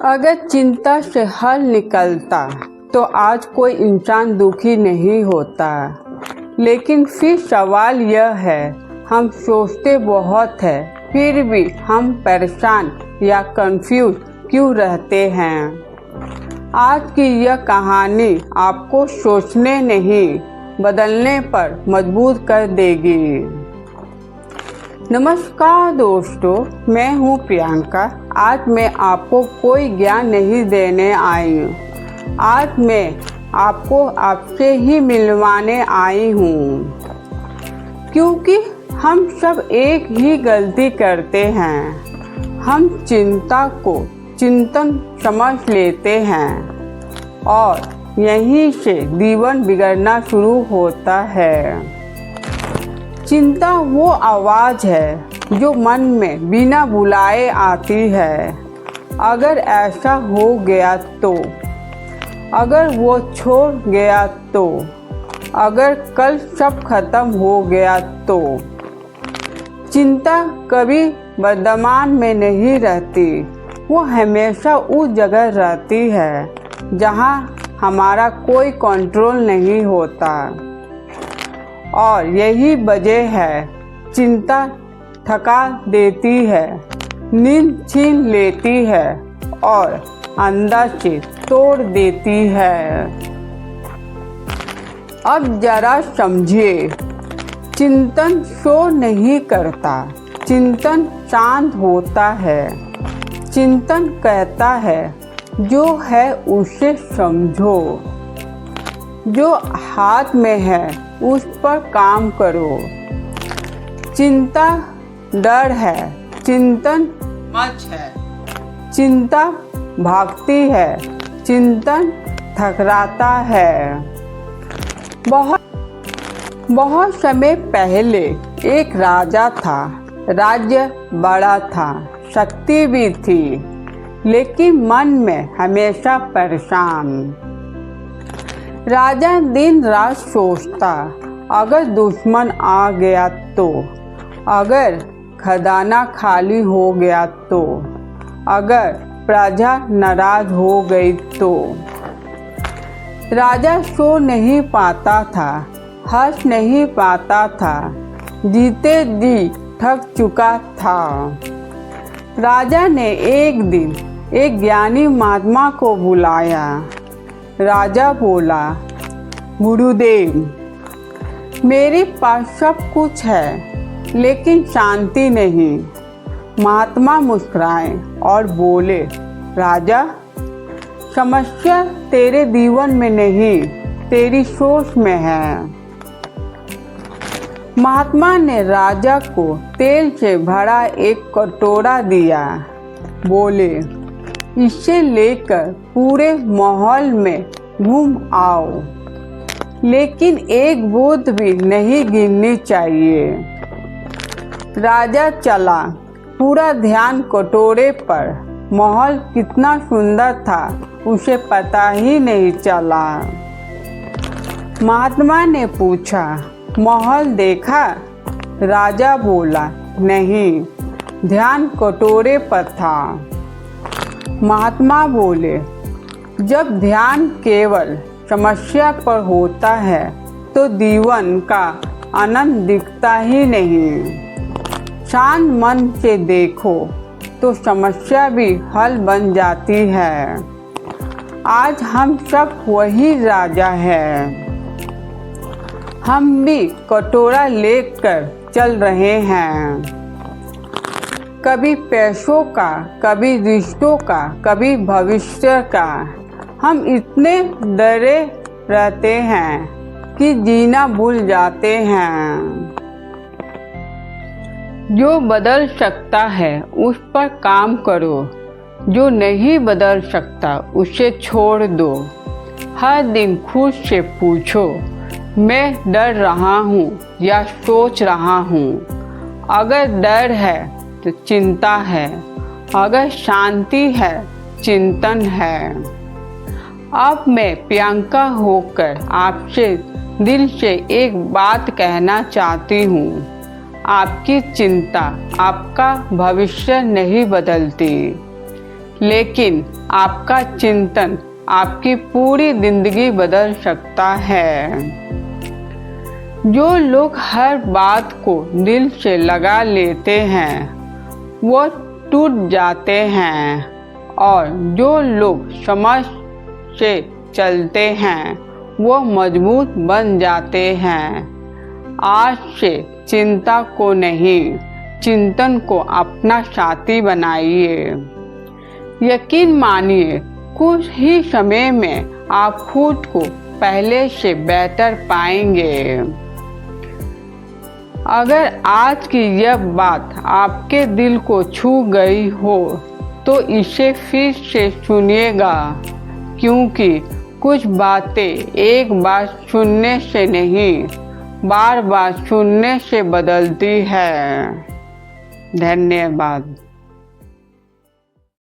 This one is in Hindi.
अगर चिंता से हल निकलता तो आज कोई इंसान दुखी नहीं होता। लेकिन फिर सवाल यह है, हम सोचते बहुत है फिर भी हम परेशान या कंफ्यूज क्यों रहते हैं। आज की यह कहानी आपको सोचने नहीं बदलने पर मजबूर कर देगी। नमस्कार दोस्तों, मैं हूँ प्रियंका। आज मैं आपको कोई ज्ञान नहीं देने आई हूँ। आज मैं आपको आपसे ही मिलवाने आई हूँ, क्योंकि हम सब एक ही गलती करते हैं। हम चिंता को चिंतन समझ लेते हैं और यहीं से जीवन बिगड़ना शुरू होता है। चिंता वो आवाज़ है जो मन में बिना बुलाए आती है। अगर ऐसा हो गया तो, अगर वो छोड़ गया तो, अगर कल सब खत्म हो गया तो। चिंता कभी वर्तमान में नहीं रहती, वो हमेशा उस जगह रहती है जहाँ हमारा कोई कंट्रोल नहीं होता। और यही वजह है चिंता थका देती है, नींद छीन लेती है और अंदर से तोड़ देती है। अब जरा समझिए, चिंतन शोर नहीं करता, चिंतन शांत होता है। चिंतन कहता है जो है उसे समझो, जो हाथ में है उस पर काम करो। चिंता डर है, चिंतन मच है। चिंता भागती है, चिंतन थकराता है। बहुत समय पहले एक राजा था। राज्य बड़ा था, शक्ति भी थी, लेकिन मन में हमेशा परेशान। राजा दिन रात सोचता, अगर दुश्मन आ गया तो, अगर खजाना खाली हो गया तो, अगर प्रजा नाराज हो गई तो। राजा सो नहीं पाता था, हंस नहीं पाता था, जीते जी थक चुका था। राजा ने एक दिन एक ज्ञानी महात्मा को बुलाया। राजा बोला, गुरुदेव, मेरे पास सब कुछ है लेकिन शांति नहीं। महात्मा मुस्कुराए और बोले, राजा, समस्या तेरे जीवन में नहीं, तेरी सोच में है। महात्मा ने राजा को तेल से भरा एक कटोरा दिया। बोले, इसे लेकर पूरे माहौल में घूम आओ, लेकिन एक बूंद भी नहीं गिरनी चाहिए। राजा चला, पूरा ध्यान कटोरे पर। माहौल कितना सुंदर था उसे पता ही नहीं चला। महात्मा ने पूछा, माहौल देखा? राजा बोला, नहीं, ध्यान कटोरे पर था। महात्मा बोले, जब ध्यान केवल समस्या पर होता है तो जीवन का आनंद दिखता ही नहीं। शांत मन से देखो तो समस्या भी हल बन जाती है। आज हम सब वही राजा हैं। हम भी कटोरा लेकर चल रहे हैं, कभी पैसों का, कभी रिश्तों का, कभी भविष्य का। हम इतने डरे रहते हैं कि जीना भूल जाते हैं। जो बदल सकता है उस पर काम करो, जो नहीं बदल सकता उसे छोड़ दो। हर दिन खुद से पूछो, मैं डर रहा हूँ या सोच रहा हूँ। अगर डर है तो चिंता है, अगर शांति है चिंतन है। अब मैं प्रियंका होकर आपसे दिल से एक बात कहना चाहती हूँ। आपकी चिंता आपका भविष्य नहीं बदलती, लेकिन आपका चिंतन आपकी पूरी जिंदगी बदल सकता है। जो लोग हर बात को दिल से लगा लेते हैं वो टूट जाते हैं, और जो लोग समझ से चलते हैं वो मजबूत बन जाते हैं। आज से चिंता को नहीं, चिंतन को अपना साथी बनाइए। यकीन मानिए, कुछ ही समय में आप खुद को पहले से बेहतर पाएंगे। अगर आज की यह बात आपके दिल को छू गई हो तो इसे फिर से सुनिएगा, क्योंकि कुछ बातें एक बार सुनने से नहीं, बार बार सुनने से बदलती है। धन्यवाद।